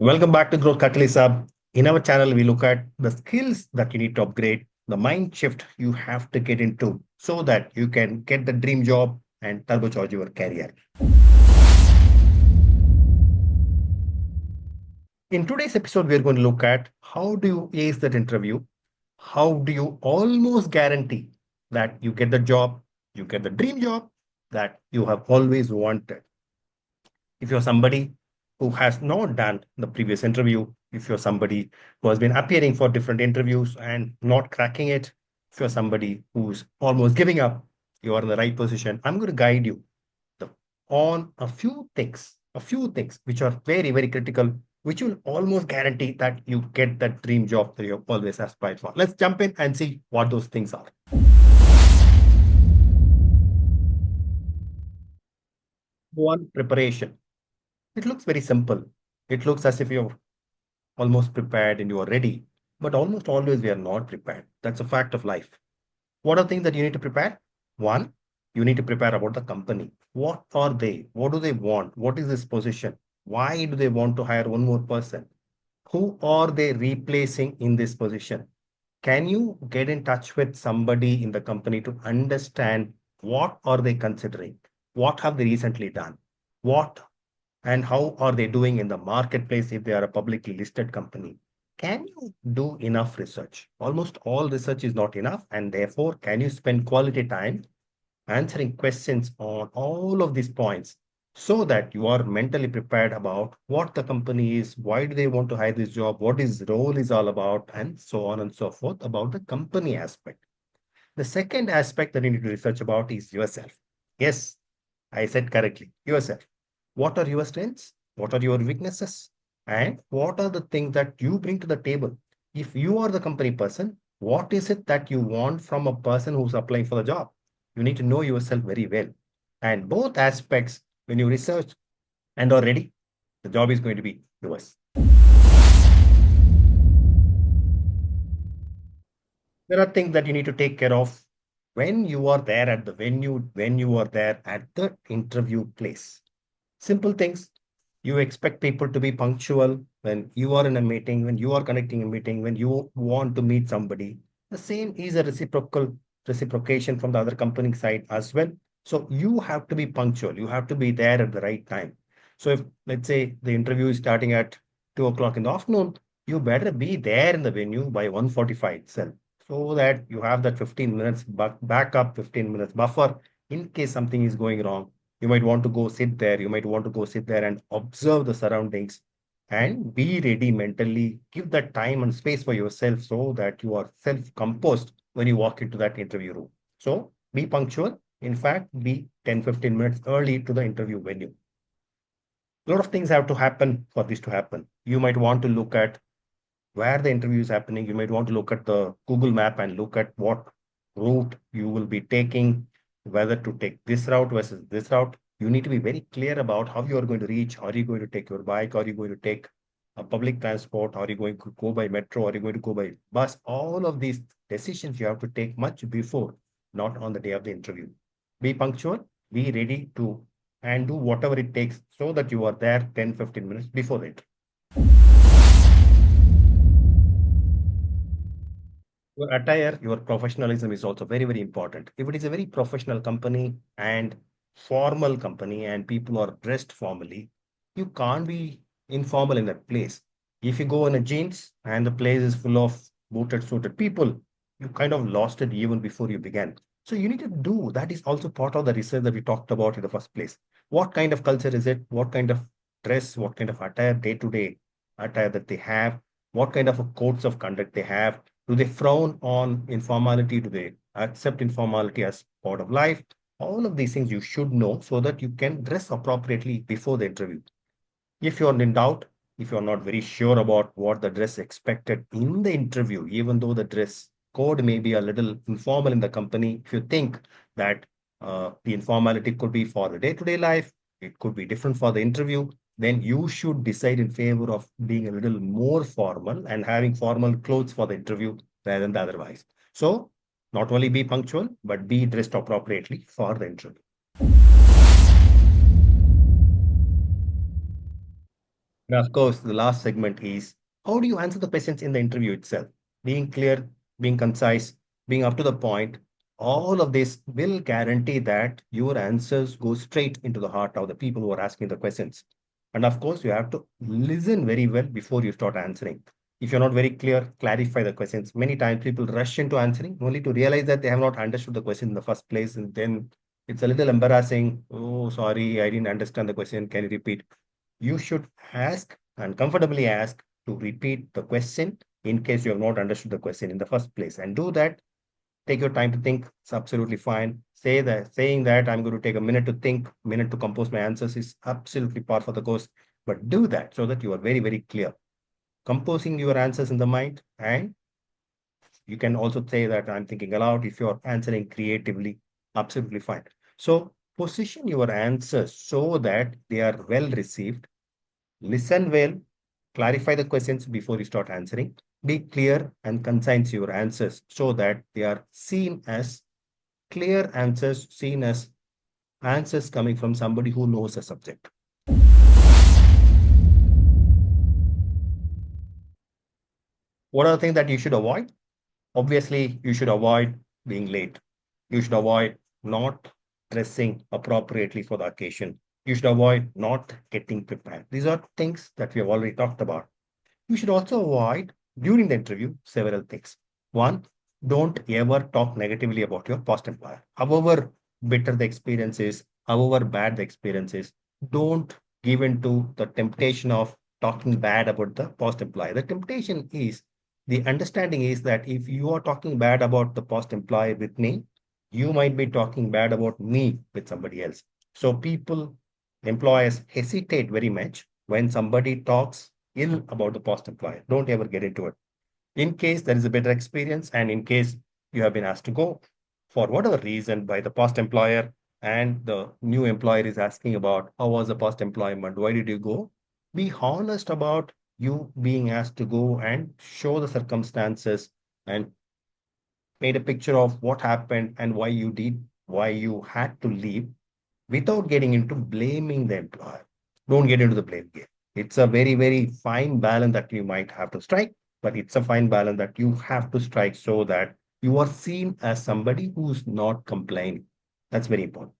Welcome back to Growth Catalyst Hub. In our channel, we look at the skills that you need to upgrade, the mind shift you have to get into so that you can get the dream job and turbocharge your career. In today's episode, we're going to look at how do you ace that interview? How do you almost guarantee that you get the job, you get the dream job that you have always wanted? If you're somebody who has not done the previous interview, if you're somebody who has been appearing for different interviews and not cracking it, if you're somebody who's almost giving up, you are in the right position. I'm going to guide you on a few things which are very, very critical, which will almost guarantee that you get that dream job that you've always aspired for. Let's jump in and see what those things are. One, preparation. It looks very simple. It looks as if you're almost prepared and you are ready. But almost always we are not prepared. That's a fact of life. What are things that you need to prepare? One, you need to prepare about the company. What are they? What do they want? What is this position? Why do they want to hire one more person? Who are they replacing in this position? Can you get in touch with somebody in the company to understand what are they considering? What have they recently done? What and how are they doing in the marketplace if they are a publicly listed company? Can you do enough research? Almost all research is not enough, and therefore, can you spend quality time answering questions on all of these points so that you are mentally prepared about what the company is, why do they want to hire this job, what his role is all about, and so on and so forth about the company aspect. The second aspect that you need to research about is yourself. Yes, I said correctly, yourself. What are your strengths? What are your weaknesses? And what are the things that you bring to the table? If you are the company person, what is it that you want from a person who's applying for the job? You need to know yourself very well. And both aspects, when you research and are ready, the job is going to be yours. There are things that you need to take care of when you are there at the venue, when you are there at the interview place. Simple things. You expect people to be punctual when you are in a meeting, when you are conducting a meeting, when you want to meet somebody. The same is a reciprocation from the other company side as well. So you have to be punctual. You have to be there at the right time. So if let's say the interview is starting at 2 o'clock in the afternoon, you better be there in the venue by 1:45 itself, so that you have that 15 minutes backup, 15 minutes buffer in case something is going wrong. You might want to go sit there. You might want to go sit there and observe the surroundings and be ready mentally. Give that time and space for yourself so that you are self composed when you walk into that interview room. So be punctual. In fact, be 10, 15 minutes early to the interview venue. A lot of things have to happen for this to happen. You might want to look at where the interview is happening. You might want to look at the Google map and look at what route you will be taking, whether to take this route versus this route. You need to be very clear about how you are going to reach. Are you going to take your bike? Are you going to take a public transport? Are you going to go by metro? Are you going to go by bus? All of these decisions you have to take much before, not on the day of the interview. Be punctual, be ready to and do whatever it takes so that you are there 10, 15 minutes before the interview. Your attire, your professionalism is also very, very important. If it is a very professional company and formal company and people are dressed formally, you can't be informal in that place. If you go in a jeans and the place is full of booted, suited people, you kind of lost it even before you began. So you need to do that is also part of the research that we talked about in the first place. What kind of culture is it? What kind of dress? What kind of attire, day-to-day attire that they have? What kind of a codes of conduct they have? Do they frown on informality? Do they accept informality as part of life? All of these things you should know so that you can dress appropriately before the interview. If you're in doubt, if you're not very sure about what the dress expected in the interview, even though the dress code may be a little informal in the company, if you think that the informality could be for the day-to-day life, it could be different for the interview, then you should decide in favor of being a little more formal and having formal clothes for the interview rather than the otherwise. So not only be punctual, but be dressed appropriately for the interview. And of course, the last segment is how do you answer the questions in the interview itself? Being clear, being concise, being up to the point, all of this will guarantee that your answers go straight into the heart of the people who are asking the questions. And of course, you have to listen very well before you start answering. If you're not very clear, clarify the questions. Many times people rush into answering only to realize that they have not understood the question in the first place. And then it's a little embarrassing. Oh, sorry, I didn't understand the question. Can you repeat? You should ask and comfortably ask to repeat the question in case you have not understood the question in the first place. And do that. Take your time to think. It's absolutely fine. Saying that I'm going to take a minute to think, minute to compose my answers is absolutely par for the course. But do that so that you are very, very clear. Composing your answers in the mind, and you can also say that I'm thinking aloud. If you're answering creatively, absolutely fine. So position your answers so that they are well received. Listen well, clarify the questions before you start answering. Be clear and concise your answers so that they are seen as clear answers, seen as answers coming from somebody who knows the subject. What are the things that you should avoid? Obviously, you should avoid being late. You should avoid not dressing appropriately for the occasion. You should avoid not getting prepared. These are things that we have already talked about. You should also avoid during the interview several things. One, don't ever talk negatively about your past employer. However bitter the experience is, however bad the experience is, don't give in to the temptation of talking bad about the past employer. The temptation is, the understanding is that if you are talking bad about the past employer with me, you might be talking bad about me with somebody else. So people, employers hesitate very much when somebody talks ill about the past employer. Don't ever get into it. In case there is a better experience and in case you have been asked to go for whatever reason by the past employer and the new employer is asking about how was the past employment, why did you go? Be honest about you being asked to go and show the circumstances and paint a picture of what happened and why you did, why you had to leave without getting into blaming the employer. Don't get into the blame game. It's a very, very fine balance that you might have to strike, but it's a fine balance that you have to strike so that you are seen as somebody who's not complaining. That's very important.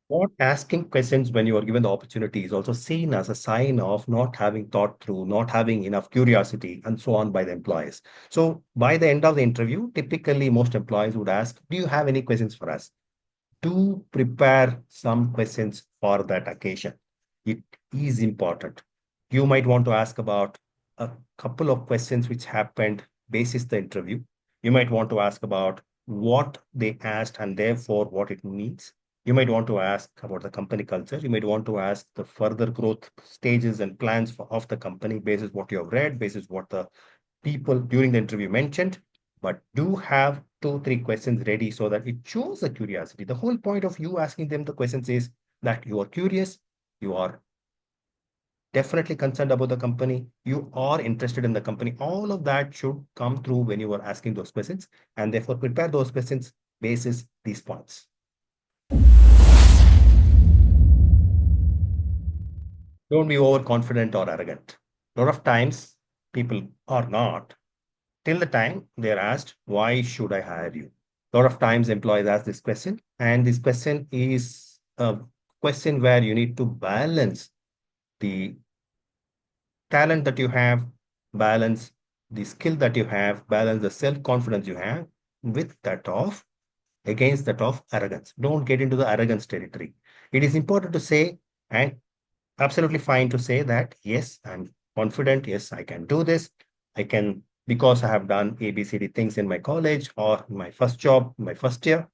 Not asking questions when you are given the opportunity is also seen as a sign of not having thought through, not having enough curiosity, and so on by the employees. So, by the end of the interview, typically most employees would ask, do you have any questions for us? Do prepare some questions for that occasion. It is important. You might want to ask about a couple of questions which happened basis the interview. You might want to ask about what they asked and therefore what it means. You might want to ask about the company culture. You might want to ask the further growth stages and plans of the company basis what you have read, basis what the people during the interview mentioned, but do have two, three questions ready so that it shows the curiosity. The whole point of you asking them the questions is that you are curious, you are definitely concerned about the company, you are interested in the company. All of that should come through when you are asking those questions, and therefore prepare those questions basis these points. Don't be overconfident or arrogant. A lot of times, people are not till the time they're asked, why should I hire you? A lot of times employees ask this question, and this question is a question where you need to balance the talent that you have, balance the skill that you have, balance the self-confidence you have with that of against that of arrogance. Don't get into the arrogance territory. It is important to say, and absolutely fine to say that, yes, I'm confident. Yes, I can do this. I can, because I have done ABCD things in my college or my first job, my first year.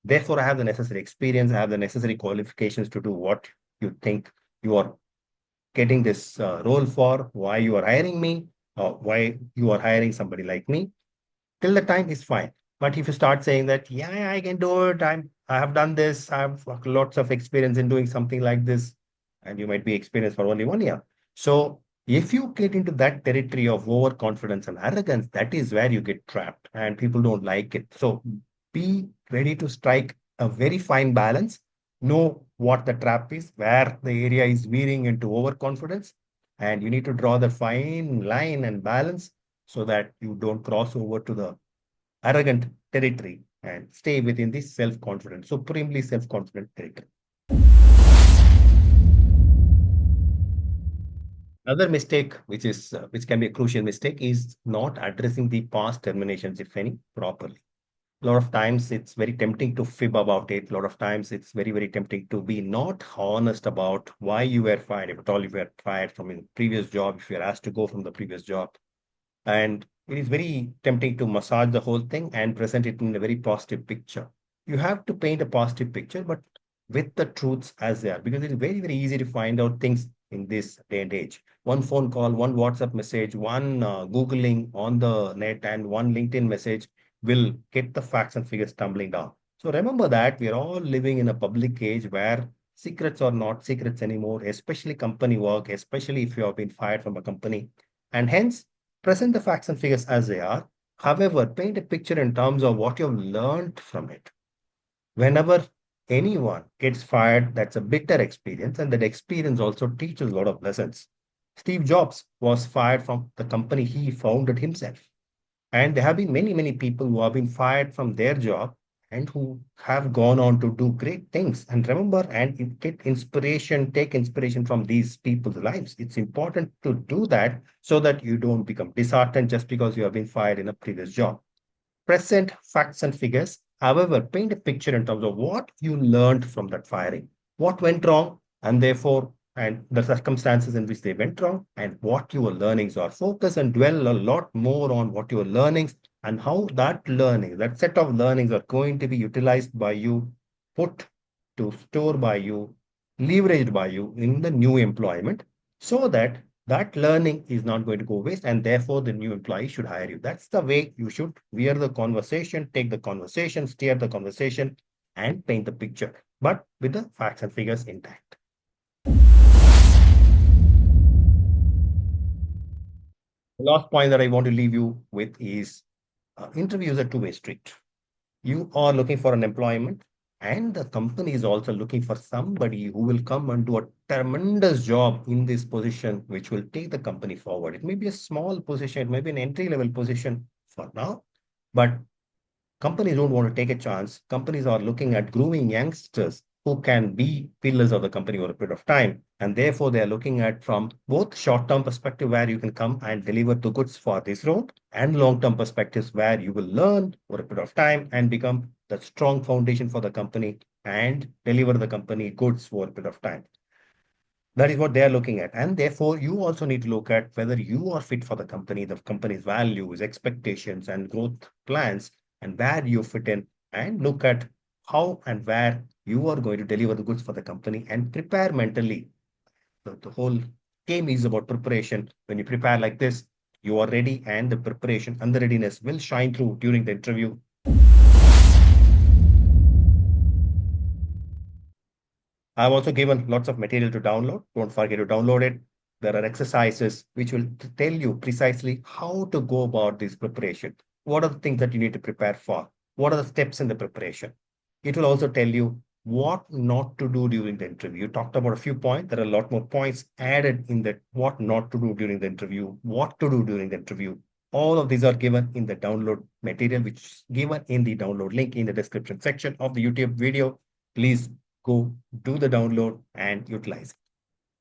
Therefore, I have the necessary experience. I have the necessary qualifications to do what you think you are getting this role for, why you are hiring me, or why you are hiring somebody like me till the time is fine. But if you start saying that, yeah, I can do it, I have done this, I have lots of experience in doing something like this, and you might be experienced for only 1 year. So if you get into that territory of overconfidence and arrogance, that is where you get trapped and people don't like it. So be ready to strike a very fine balance know what the trap is, where the area is veering into overconfidence, and you need to draw the fine line and balance so that you don't cross over to the arrogant territory and stay within this self-confident, supremely self-confident territory. Another mistake, which can be a crucial mistake, is not addressing the past terminations, if any, properly. A lot of times it's very tempting to fib about it. A lot of times it's very, very tempting to be not honest about why you were fired. If at all you were fired from a previous job, if you're asked to go from the previous job. And it is very tempting to massage the whole thing and present it in a very positive picture. You have to paint a positive picture, but with the truths as they are, because it is very, very easy to find out things in this day and age. One phone call, one WhatsApp message, one Googling on the net, and one LinkedIn message will get the facts and figures tumbling down. So remember that we are all living in a public age where secrets are not secrets anymore, especially company work, especially if you have been fired from a company. And hence, present the facts and figures as they are. However, paint a picture in terms of what you've learned from it. Whenever anyone gets fired, that's a bitter experience, and that experience also teaches a lot of lessons. Steve Jobs was fired from the company he founded himself. And there have been many, many people who have been fired from their job and who have gone on to do great things. And remember, and get inspiration, take inspiration from these people's lives. It's important to do that so that you don't become disheartened just because you have been fired in a previous job. Present facts and figures. However, paint a picture in terms of what you learned from that firing, what went wrong, and therefore, and the circumstances in which they went wrong, and what your learnings are. Focus and dwell a lot more on what your learnings and how that learning, that set of learnings are going to be utilized by you, put to store by you, leveraged by you in the new employment, so that that learning is not going to go waste, and therefore the new employee should hire you. That's the way you should veer the conversation, take the conversation, steer the conversation, and paint the picture, but with the facts and figures intact. The last point that I want to leave you with is interviews are two-way street. You are looking for an employment, and the company is also looking for somebody who will come and do a tremendous job in this position, which will take the company forward. It may be a small position, it may be an entry level position for now, but companies don't want to take a chance. Companies are looking at grooming youngsters who can be pillars of the company over a period of time. And therefore, they are looking at from both short-term perspective where you can come and deliver the goods for this road, and long-term perspectives where you will learn over a period of time and become the strong foundation for the company and deliver the company goods for a period of time. That is what they are looking at. And therefore, you also need to look at whether you are fit for the company's values, expectations, and growth plans, and where you fit in, and look at how and where you are going to deliver the goods for the company and prepare mentally. The whole game is about preparation. When you prepare like this, you are ready, and the preparation and the readiness will shine through during the interview. I've also given lots of material to download. Don't forget to download it. There are exercises which will tell you precisely how to go about this preparation. What are the things that you need to prepare for? What are the steps in the preparation? It will also tell you what not to do during the interview. You talked about a few points. There are a lot more points added in that what not to do during the interview, what to do during the interview. All of these are given in the download material, which is given in the download link in the description section of the YouTube video. Please go do the download and utilize.